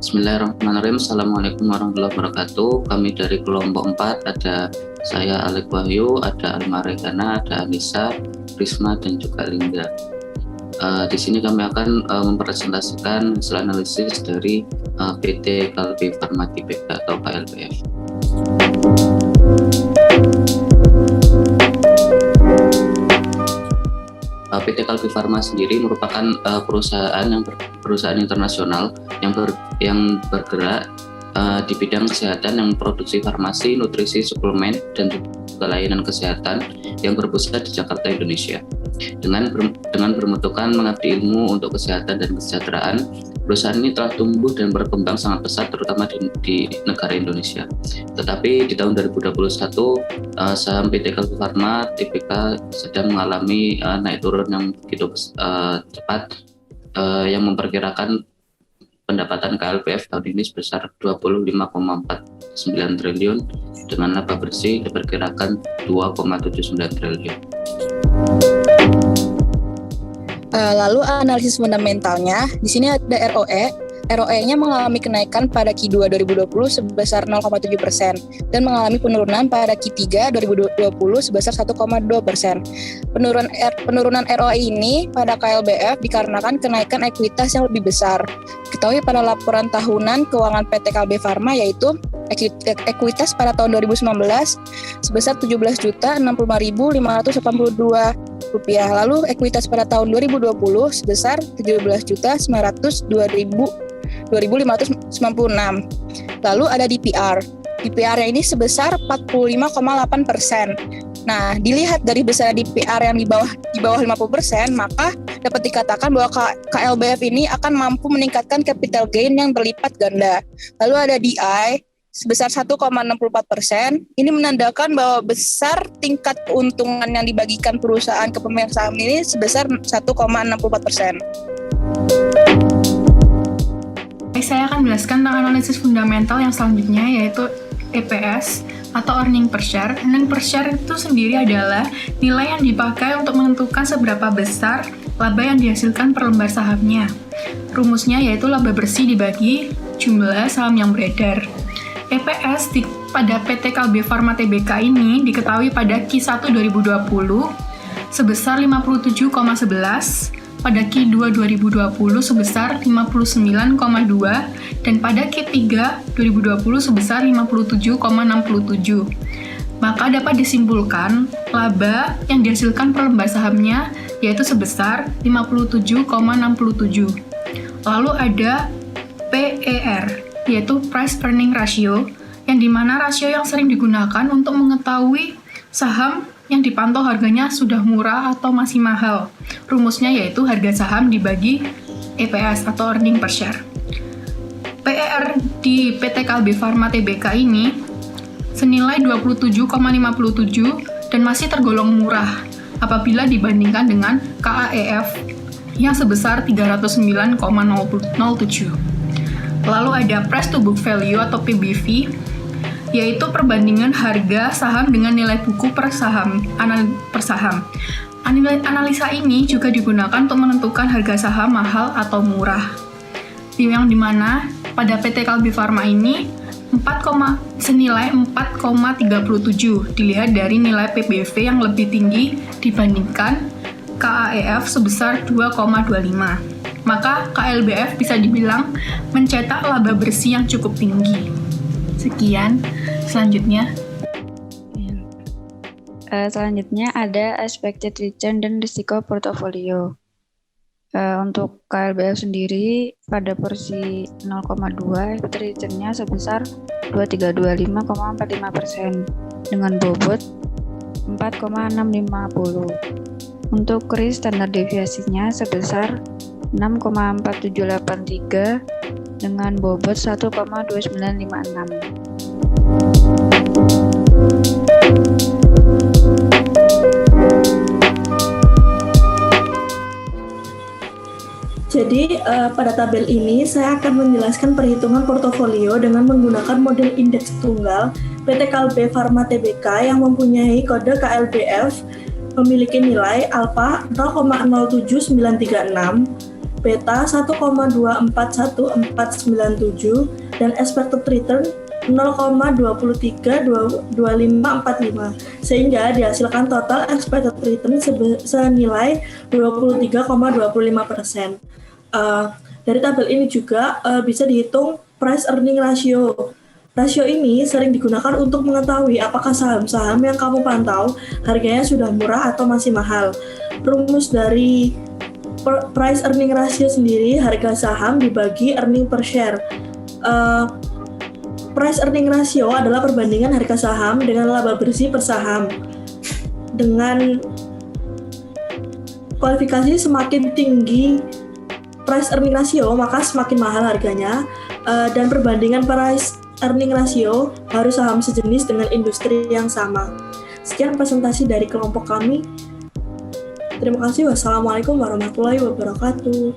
Bismillahirrahmanirrahim. Assalamualaikum warahmatullahi wabarakatuh. Kami dari kelompok 4, ada saya Alek Wahyu, ada Alma Regana, ada Anissa, Risma, dan juga Linda. Di sini kami akan mempresentasikan hasil analisis dari PT Kalbe Pharma Tbk atau KLPF. PT Kalbe Pharma sendiri merupakan perusahaan internasional yang bergerak di bidang kesehatan, yang memproduksi farmasi, nutrisi, suplemen, dan juga layanan kesehatan yang berpusat di Jakarta, Indonesia. Dengan bermutukan mengabdi ilmu untuk kesehatan dan kesejahteraan, perusahaan ini telah tumbuh dan berkembang sangat pesat, terutama di negara Indonesia. Tetapi di tahun 2021, saham PT Kalbe Pharma Tbk sedang mengalami naik turun yang begitu cepat, yang memperkirakan pendapatan KLPF tahun ini sebesar 25,49 triliun dengan laba bersih diperkirakan 2,79 triliun. Lalu analisis fundamentalnya, di sini ada ROE. ROE-nya mengalami kenaikan pada Q2 2020 sebesar 0,7% dan mengalami penurunan pada Q3 2020 sebesar 1,2%. Penurunan ROE ini pada KLBF dikarenakan kenaikan ekuitas yang lebih besar. Ketahui pada laporan tahunan keuangan PT Kalbe Pharma, yaitu ekuitas pada tahun 2019 sebesar Rp17.065.582. Lalu ekuitas pada tahun 2020 sebesar Rp17.902.596. Lalu ada DPR. DPR-nya ini sebesar 45,8%. Nah, dilihat dari besar DPR yang di bawah 50%, maka dapat dikatakan bahwa KLBF ini akan mampu meningkatkan capital gain yang berlipat ganda. Lalu ada DI sebesar 1,64%. Ini menandakan bahwa besar tingkat keuntungan yang dibagikan perusahaan ke pemegang saham ini sebesar 1,64%. Saya akan menjelaskan tentang analisis fundamental yang selanjutnya, yaitu EPS atau earning per share. Earning per share itu sendiri adalah nilai yang dipakai untuk menentukan seberapa besar laba yang dihasilkan per lembar sahamnya. Rumusnya yaitu laba bersih dibagi jumlah saham yang beredar. EPS pada PT Kalbe Pharma Tbk ini diketahui pada Q1 2020 sebesar 57,11, pada Q2 2020 sebesar 59,2, dan pada Q3 2020 sebesar 57,67. Maka dapat disimpulkan laba yang dihasilkan per lembar sahamnya yaitu sebesar 57,67. Lalu ada PER, yaitu Price Earning Ratio, yang dimana rasio yang sering digunakan untuk mengetahui saham yang dipantau harganya sudah murah atau masih mahal. Rumusnya yaitu harga saham dibagi EPS atau earning per share. PER di PT Kalbe Pharma Tbk ini senilai 27,57 dan masih tergolong murah apabila dibandingkan dengan KAEF yang sebesar 309,07. Lalu ada price to book value atau PBV, yaitu perbandingan harga saham dengan nilai buku per saham. Analisa ini juga digunakan untuk menentukan harga saham mahal atau murah. Yang dimana pada PT Kalbe Pharma ini senilai 4,37 dilihat dari nilai PBV yang lebih tinggi dibandingkan KAEF sebesar 2,25. Maka KLBF bisa dibilang mencetak laba bersih yang cukup tinggi. Sekian, selanjutnya. Selanjutnya ada expected return dan risiko portofolio. Untuk KLBF sendiri pada porsi 0,2 expected return-nya sebesar 2325,45% dengan bobot 4,650. Untuk risk standar deviasinya sebesar 6,4783 dengan bobot 1,2956. Jadi pada tabel ini saya akan menjelaskan perhitungan portofolio dengan menggunakan model indeks tunggal PT Kalbe Pharma Tbk yang mempunyai kode KLBF memiliki nilai alfa 0,07936 beta 1,241497 dan expected return 0,232545 sehingga dihasilkan total expected return senilai 23,25%. Dari tabel ini juga bisa dihitung price earning ratio. Rasio ini sering digunakan untuk mengetahui apakah saham-saham yang kamu pantau harganya sudah murah atau masih mahal. Rumus dari price earning ratio sendiri, harga saham dibagi earning per share. Price earning ratio adalah perbandingan harga saham dengan laba bersih per saham. Dengan kualifikasi semakin tinggi price earning ratio, maka semakin mahal harganya, dan perbandingan price earning ratio harus saham sejenis dengan industri yang sama. Sekian presentasi dari kelompok kami. Terima kasih. Wassalamualaikum warahmatullahi wabarakatuh.